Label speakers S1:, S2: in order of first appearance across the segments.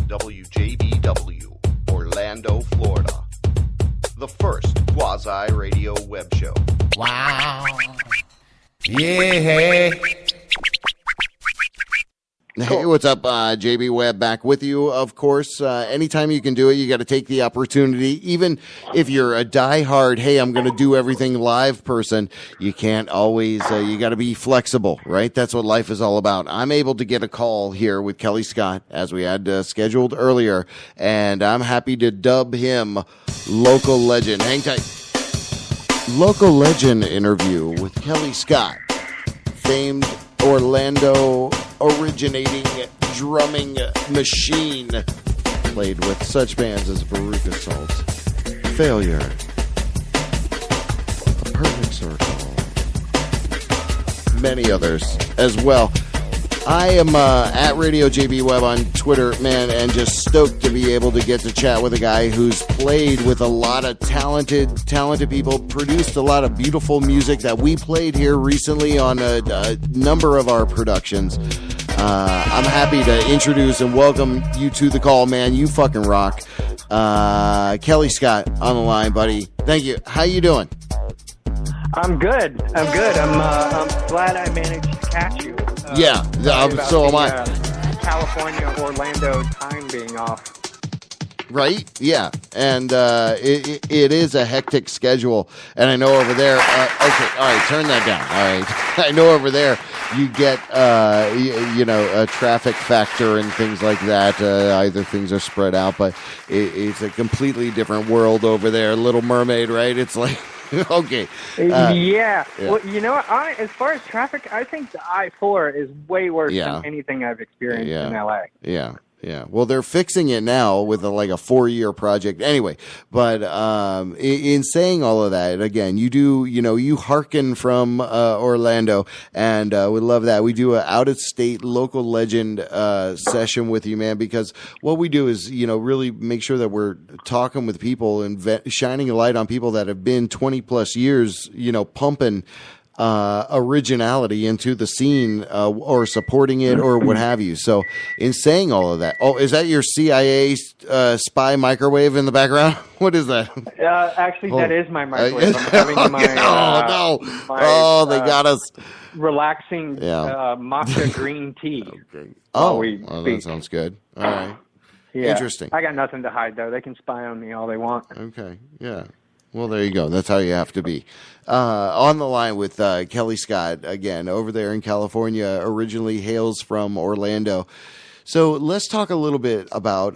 S1: WJBW, Orlando, Florida. The first quasi-radio web show.
S2: Wow. Yeah.
S3: Hey, what's up? JB Webb back with you, of course. Anytime you can do it, you got to take the opportunity. Even if you're a diehard, hey, I'm going to do everything live person, you can't always, you got to be flexible, right? That's what life is all about. I'm able to get a call here with Kellie Scott, as we had scheduled earlier, and I'm happy to dub him Local Legend. Hang tight. Local Legend interview with Kellie Scott, famed Orlando originating drumming machine, played with such bands as Veruca Salt, Failure, A Perfect Circle, many others as well. I am at Radio JB Webb on Twitter, man, and just stoked to be able to get to chat with a guy who's played with a lot of talented people, produced a lot of beautiful music that we played here recently on a number of our productions. I'm happy to introduce and welcome you to the call, man. You fucking rock. Kellie Scott on the line, buddy. Thank you. How you doing?
S4: I'm good. I'm glad I managed to catch you.
S3: So am I.
S4: California, Orlando time being off.
S3: Right? Yeah. And it is a hectic schedule. And I know over there, okay, all right, turn that down. All right. I know over there you get, a traffic factor and things like that. Either things are spread out, but it's a completely different world over there. Little Mermaid, right? It's like, okay.
S4: Yeah. Well, you know what? As far as traffic, I think the I-4 is way worse than anything I've experienced in LA.
S3: Yeah. Well, they're fixing it now with a 4-year project. Anyway, but in saying all of that, again, you hearken from Orlando, and we love that. We do an out-of-state local legend session with you, man, because what we do is, really make sure that we're talking with people and shining a light on people that have been 20-plus years, pumping originality into the scene or supporting it or what have you. So in saying all of that, is that your CIA spy microwave in the background? What is that?
S4: Actually, that is my microwave. I'm having my
S3: they got us
S4: relaxing matcha green tea.
S3: Okay. That sounds good. All right.
S4: Yeah.
S3: Interesting.
S4: I got nothing to hide, though. They can spy on me all they want.
S3: Okay. Yeah. Well, there you go. That's how you have to be. On the line with Kellie Scott, again, over there in California, originally hails from Orlando. So let's talk a little bit about,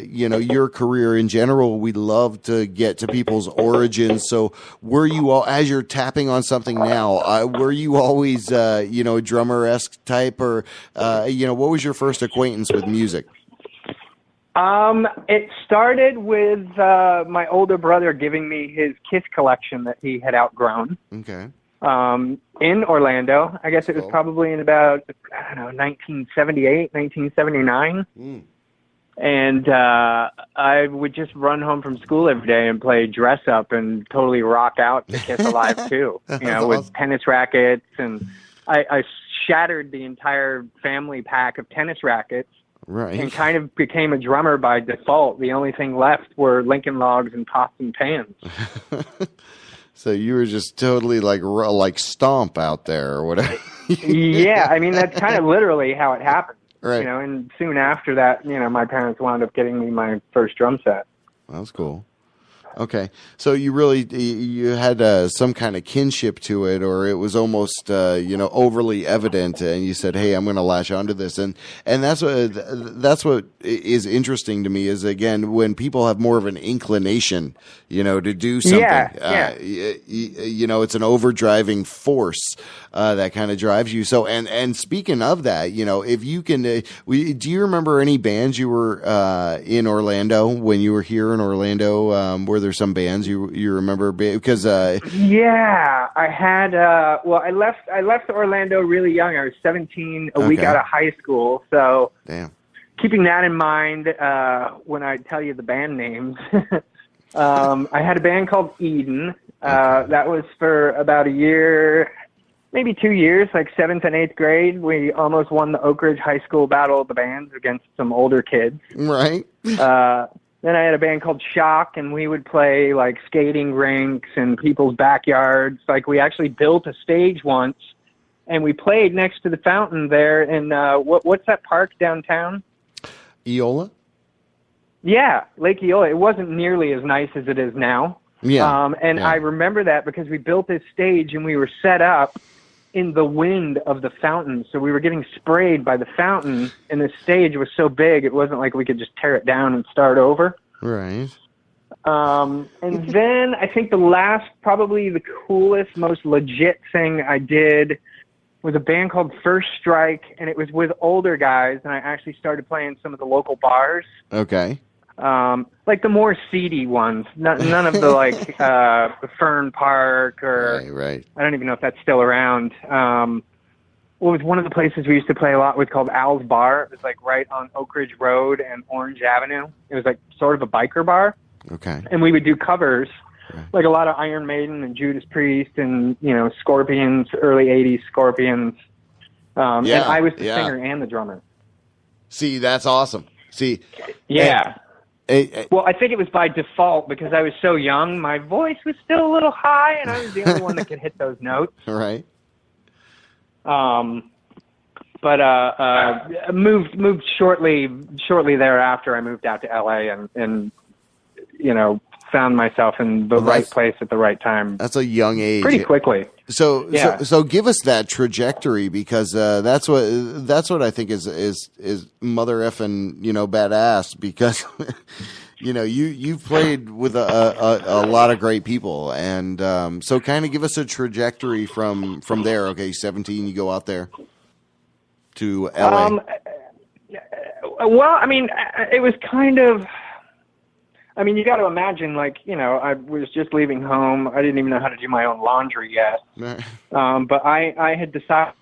S3: your career in general. We'd love to get to people's origins. So were you all, as you're tapping on something now, were you always, drummer-esque type or, what was your first acquaintance with music?
S4: It started with my older brother giving me his Kiss collection that he had outgrown.
S3: Okay.
S4: In Orlando. I guess it was probably in about, 1978, 1979.
S3: Mm.
S4: And I would just run home from school every day and play dress up and totally rock out to Kiss Alive too. With tennis rackets, and I shattered the entire family pack of tennis rackets.
S3: Right.
S4: And kind of became a drummer by default. The only thing left were Lincoln Logs and pots and pans.
S3: So you were just totally like Stomp out there or whatever.
S4: Yeah, I mean, that's kind of literally how it happened.
S3: Right.
S4: And soon after that, my parents wound up getting me my first drum set.
S3: That's cool. Okay. So you had some kind of kinship to it, or it was almost, overly evident, and you said, hey, I'm going to latch onto this. And that's what is interesting to me is, again, when people have more of an inclination, to do something, it's an overdriving force, that kind of drives you. So, and speaking of that, if you can, do you remember any bands you were, in Orlando when you were here in Orlando? Were there some bands you remember? Because I
S4: had. I left Orlando really young. I was 17, a week out of high school. So,
S3: damn.
S4: Keeping that in mind, when I tell you the band names, I had a band called Eden. That was for about a year maybe 2 years, like 7th and 8th grade, we almost won the Oak Ridge High School Battle of the Bands against some older kids.
S3: Right.
S4: Then I had a band called Shock, and we would play like skating rinks and people's backyards. Like we actually built a stage once, and we played next to the fountain there in what's that park downtown?
S3: Eola?
S4: Yeah, Lake Eola. It wasn't nearly as nice as it is now.
S3: Yeah.
S4: I remember that because we built this stage and we were set up in the wind of the fountain. So we were getting sprayed by the fountain, and the stage was so big it wasn't like we could just tear it down and start over.
S3: Right.
S4: And then I think probably the coolest, most legit thing I did was a band called First Strike, and it was with older guys, and I actually started playing some of the local bars.
S3: Okay.
S4: Like the more seedy ones, none of the like Fern Park or
S3: right.
S4: I don't even know if that's still around. What was one of the places we used to play a lot with called Al's Bar. It was like right on Oak Ridge Road and Orange Avenue. It was like sort of a biker bar.
S3: Okay.
S4: And we would do covers, like a lot of Iron Maiden and Judas Priest and, Scorpions, early 80s Scorpions. And I was the singer and the drummer.
S3: See, that's awesome. See.
S4: Yeah. Well, I think it was by default because I was so young. My voice was still a little high, and I was the only one that could hit those notes.
S3: Right.
S4: Moved shortly thereafter. I moved out to LA and found myself in the right place at the right time.
S3: That's a young age.
S4: Pretty quickly.
S3: So give us that trajectory because that's what I think is mother effing badass because you've played with a lot of great people and so kind of give us a trajectory from there. Okay, 17, you go out there to LA.
S4: Well, I mean, it was kind of. I mean, you got to imagine, I was just leaving home. I didn't even know how to do my own laundry yet. But I had decided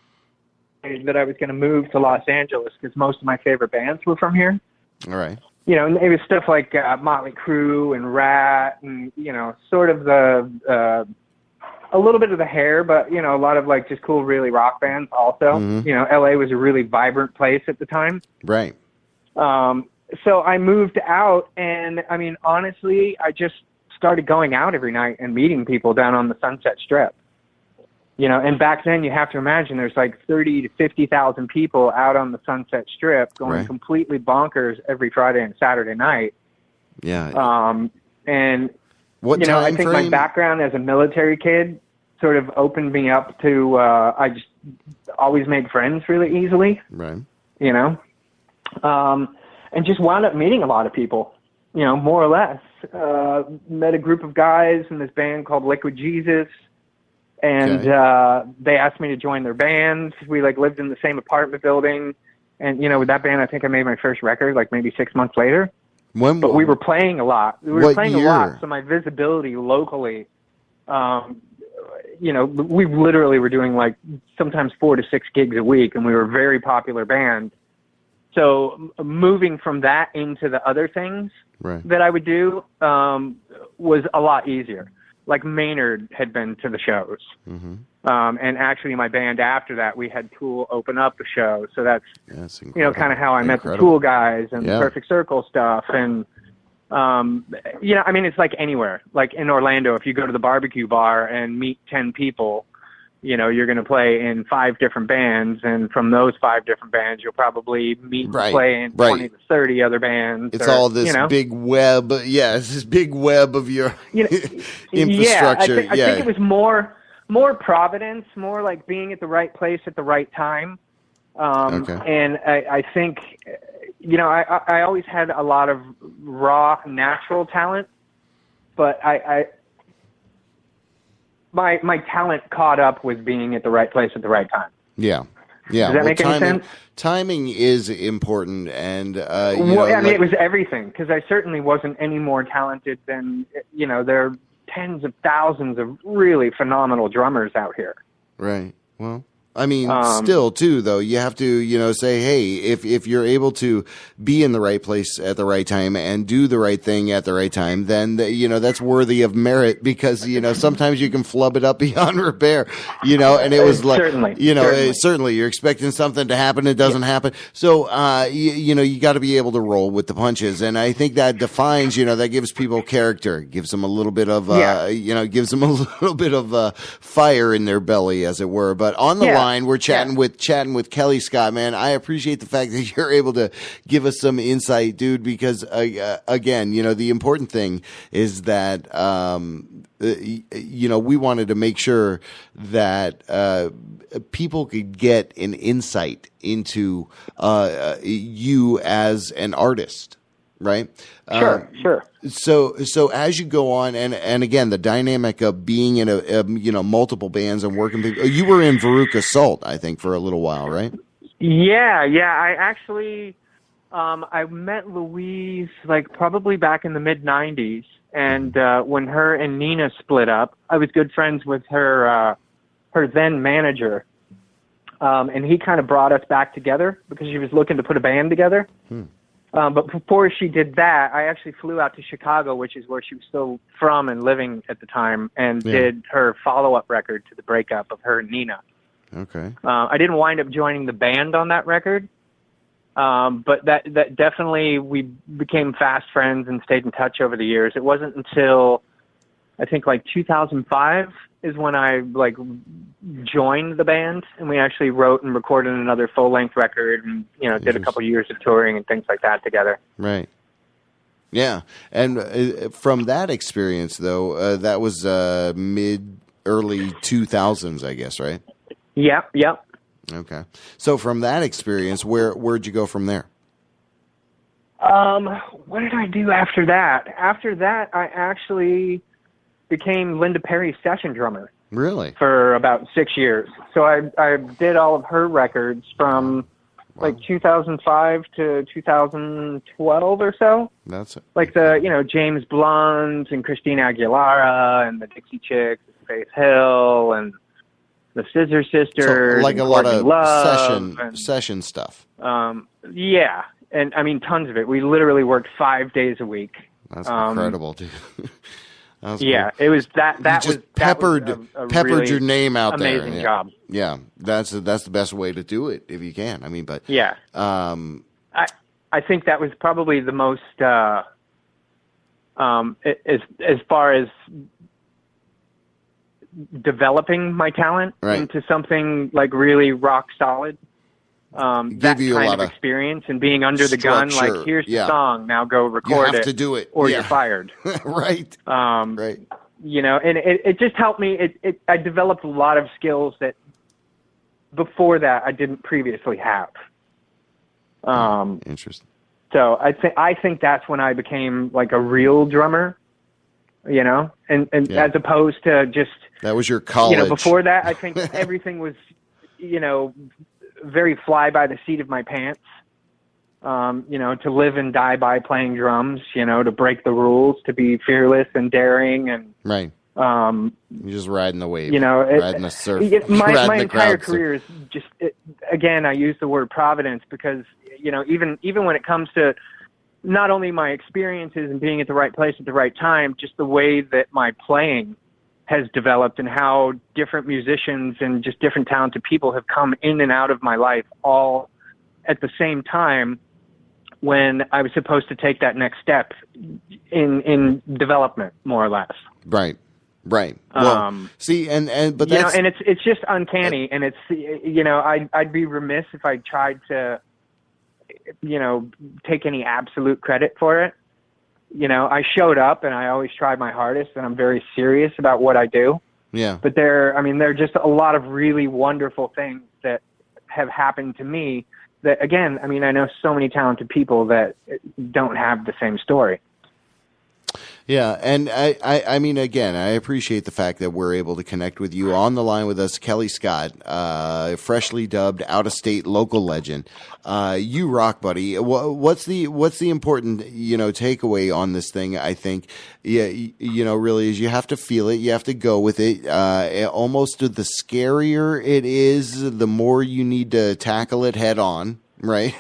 S4: that I was going to move to Los Angeles because most of my favorite bands were from here.
S3: All right.
S4: And it was stuff like Motley Crue and Rat and, sort of a little bit of the Hair, but, a lot of just cool, really rock bands also.
S3: Mm-hmm.
S4: LA was a really vibrant place at the time.
S3: Right.
S4: So I moved out, and I mean, honestly, I just started going out every night and meeting people down on the Sunset Strip. And back then you have to imagine there's like 30 to 50,000 people out on the Sunset Strip going completely bonkers every Friday and Saturday night.
S3: Yeah.
S4: And
S3: what
S4: I think my background as a military kid sort of opened me up to I just always made friends really easily.
S3: Right.
S4: And just wound up meeting a lot of people, more or less. Met a group of guys in this band called Liquid Jesus, and they asked me to join their band. We lived in the same apartment building, and with that band, I think I made my first record maybe 6 months later. But we were playing a lot. We were playing a lot, so my visibility locally, we literally were doing sometimes 4 to 6 gigs a week, and we were a very popular band. So moving from that into the other things that I would do was a lot easier. Like Maynard had been to the shows. Mm-hmm. And actually my band after that, we had Tool open up the show. So that's kind of how I met the Tool guys and the Perfect Circle stuff. And, I mean, it's like anywhere. Like in Orlando, if you go to the barbecue bar and meet 10 people, you're going to play in 5 different bands, and from those 5 different bands, you'll probably meet and play in 20 to 30 other bands.
S3: It's all this big web. Yeah, it's this big web of your infrastructure.
S4: I think it was more providence, more like being at the right place at the right time. And I think, I always had a lot of raw, natural talent, but my talent caught up with being at the right place at the right time.
S3: Yeah.
S4: Does that make any sense?
S3: Timing is important, and
S4: it was everything because I certainly wasn't any more talented than there are tens of thousands of really phenomenal drummers out here.
S3: Right. Well, I mean, still, too, though, you have to, say, hey, if you're able to be in the right place at the right time and do the right thing at the right time, then, that's worthy of merit because, sometimes you can flub it up beyond repair, and it was like, certainly you're expecting something to happen. It doesn't happen. So, you got to be able to roll with the punches. And I think that defines, that gives people character, gives them a little bit of, gives them a little bit of fire in their belly, as it were. But on the line, we're chatting with Kellie Scott, man. I appreciate the fact that you're able to give us some insight, dude, because again, the important thing is that we wanted to make sure that people could get an insight into you as an artist. Right.
S4: Sure.
S3: So as you go on, and again, the dynamic of being in a multiple bands and working, you were in Veruca Assault, I think, for a little while, right?
S4: Yeah. I actually, I met Louise probably back in the mid '90s, and when her and Nina split up, I was good friends with her then manager, and he kind of brought us back together because she was looking to put a band together. But before she did that, I actually flew out to Chicago, which is where she was still from and living at the time, and did her follow-up record to the breakup of her and Nina.
S3: Okay.
S4: I didn't wind up joining the band on that record, but that definitely, we became fast friends and stayed in touch over the years. It wasn't until, I think, 2005 is when I joined the band, and we actually wrote and recorded another full-length record, and did a couple years of touring and things like that together.
S3: Right. Yeah, and from that experience, though, that was early 2000s, I guess, right?
S4: Yep.
S3: Okay. So from that experience, where'd you go from there?
S4: What did I do after that? After that, I actually became Linda Perry's session drummer.
S3: Really?
S4: For about 6 years. So I did all of her records from 2005 to 2012 or so.
S3: That's it.
S4: The James Blunt and Christina Aguilera and the Dixie Chicks, Faith Hill and the Scissor Sisters.
S3: So a lot of
S4: Love
S3: session stuff.
S4: Yeah, and I mean tons of it. We literally worked 5 days a week.
S3: That's incredible, dude.
S4: Cool. It was that was
S3: peppered
S4: really
S3: your name out there.
S4: Amazing job.
S3: Yeah, that's the best way to do it if you can. I mean, but
S4: yeah, I think that was probably the most as far as developing my talent into something really rock solid. That kind of experience and being under the gun, here's the song, now go record it.
S3: You have to do it,
S4: or you're fired.
S3: Right.
S4: Right. And it just helped me. I developed a lot of skills that before that I didn't previously have.
S3: Interesting.
S4: So I think that's when I became a real drummer. And as opposed to just
S3: that was your college.
S4: Before that, I think everything was, very fly by the seat of my pants, to live and die by playing drums, to break the rules, to be fearless and daring. And
S3: right. You're just riding the wave, riding the surf.
S4: My entire career is just, again, I use the word providence because, even when it comes to not only my experiences and being at the right place at the right time, just the way that my playing has developed and how different musicians and just different talented people have come in and out of my life all at the same time when I was supposed to take that next step in development, more or less.
S3: Right. Well, see, but that's,
S4: and it's just uncanny, and it's, I'd be remiss if I tried to, take any absolute credit for it. I showed up and I always tried my hardest and I'm very serious about what I do.
S3: Yeah.
S4: But there are just a lot of really wonderful things that have happened to me that, again, I know so many talented people that don't have the same story.
S3: Yeah, and I mean, again, I appreciate the fact that we're able to connect with you. On the line with us, Kellie Scott, freshly dubbed out-of-state local legend. You rock, buddy. What's the important takeaway on this thing? I think, really is you have to feel it, you have to go with it. Almost the scarier it is, the more you need to tackle it head on. Right.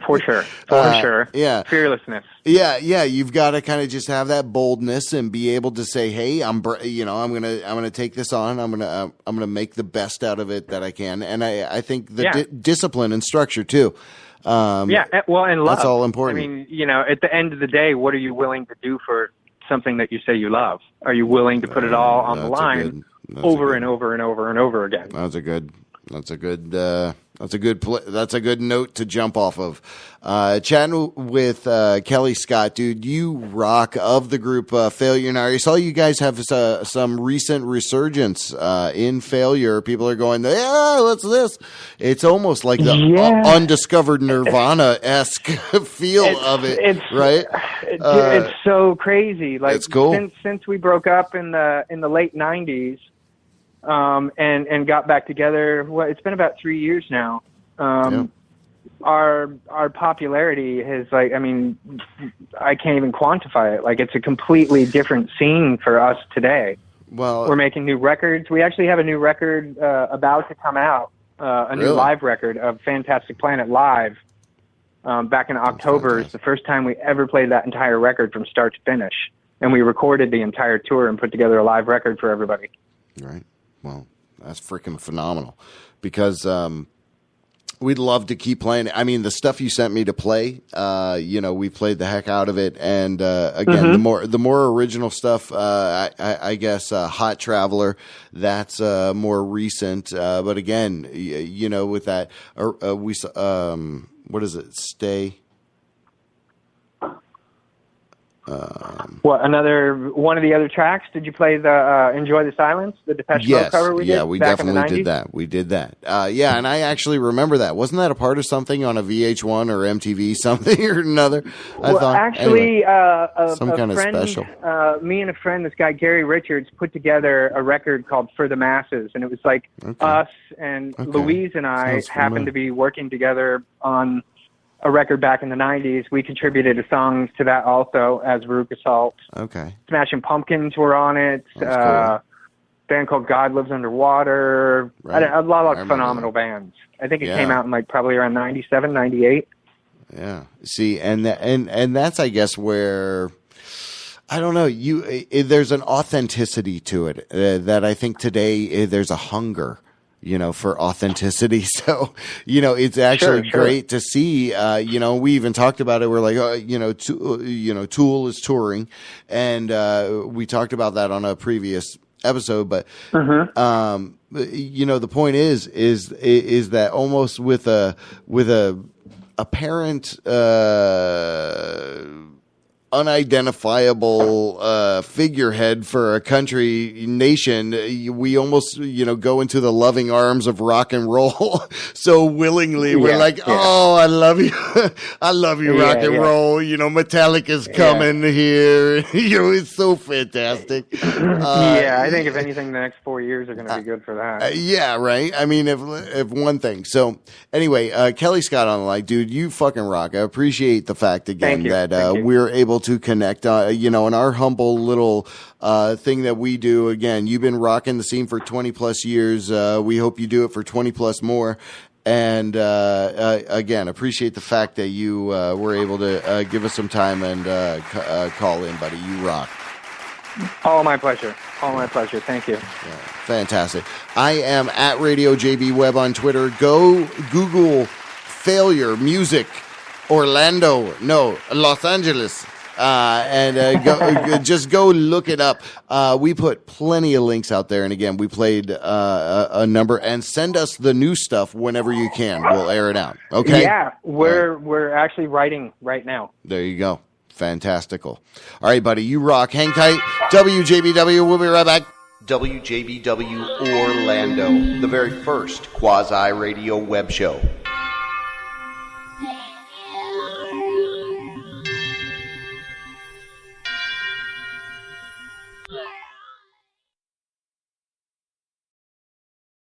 S4: For sure. Sure.
S3: Yeah.
S4: Fearlessness.
S3: Yeah. You've got to kind of just have that boldness and be able to say, "Hey, I'm gonna take this on. I'm gonna make the best out of it that I can." And I think the discipline and structure too.
S4: Well, and love.
S3: That's all important.
S4: I mean, at the end of the day, what are you willing to do for something that you say you love? Are you willing to put it all on the line over and over and over and over again?
S3: That's a good That's a good note to jump off of. Chatting with Kellie Scott, dude, you rock. Of the group Failure. Now, I saw you guys have some recent resurgence in Failure. People are going, what's this? It's almost like the undiscovered Nirvana-esque feel of it, right?
S4: It's so crazy. Like,
S3: it's cool.
S4: Since we broke up in the late 90s, and got back together. It's been about 3 years now. Our popularity has, I can't even quantify it. Like, it's a completely different scene for us today.
S3: Well,
S4: we're making new records. We actually have a new record about to come out, new live record of Fantastic Planet live. Back in October is the first time we ever played that entire record from start to finish, and we recorded the entire tour and put together a live record for everybody.
S3: Right. Well, that's freaking phenomenal, because we'd love to keep playing. I mean, the stuff you sent me to play, we played the heck out of it. And again, the more original stuff, I guess, Hot Traveler, that's more recent. But again, with that, what is it? Stay.
S4: Another one of the other tracks? Did you play the Enjoy the Silence, the Depeche Mode cover we did?
S3: Yeah, we definitely did that. We did that. And I actually remember that. Wasn't that a part of something on a VH1 or MTV, something or another?
S4: Actually,
S3: some kind of special.
S4: Me and a friend, this guy Gary Richards, put together a record called For the Masses, and it was like us and Louise and I happened to be working together on a record back in the 90s. We contributed a song to that also as Veruca Salt.
S3: Okay.
S4: Smashing Pumpkins were on it. Band called God Lives Underwater.
S3: Right.
S4: A lot of phenomenal bands. I think it came out in probably around 97, 98.
S3: Yeah. See, and that's, I guess, where, I don't know, there's an authenticity to it that I think today there's a hunger, for authenticity. So, it's actually great to see, we even talked about it. We're like, Tool is touring, and we talked about that on a previous episode, but, the point is that almost with a apparent, unidentifiable figurehead for a country nation, we almost go into the loving arms of rock and roll so willingly. We're like, oh, I love you. I love you, rock and roll. Metallica's coming here. It's so fantastic.
S4: I think if anything, the next 4 years are going to be good for that.
S3: Right. I mean, if one thing. So anyway, Kellie Scott on the line, dude, you fucking rock. I appreciate the fact again that we're able to connect, in our humble little thing that we do. Again, you've been rocking the scene for 20 plus years. We hope you do it for 20 plus more. And again, appreciate the fact that you were able to give us some time and call in, buddy. You rock.
S4: All my pleasure. Thank you.
S3: Yeah, fantastic. I am at Radio JB Web on Twitter. Go Google Failure Music Los Angeles. Just go look it up. We put plenty of links out there. And again, we played a number, and send us the new stuff whenever you can. We'll air it out. Okay.
S4: Yeah. We're actually writing right now.
S3: There you go. Fantastical. All right, buddy. You rock. Hang tight. WJBW. We'll be right back.
S1: WJBW Orlando, the very first quasi-radio web show.
S2: Yeah.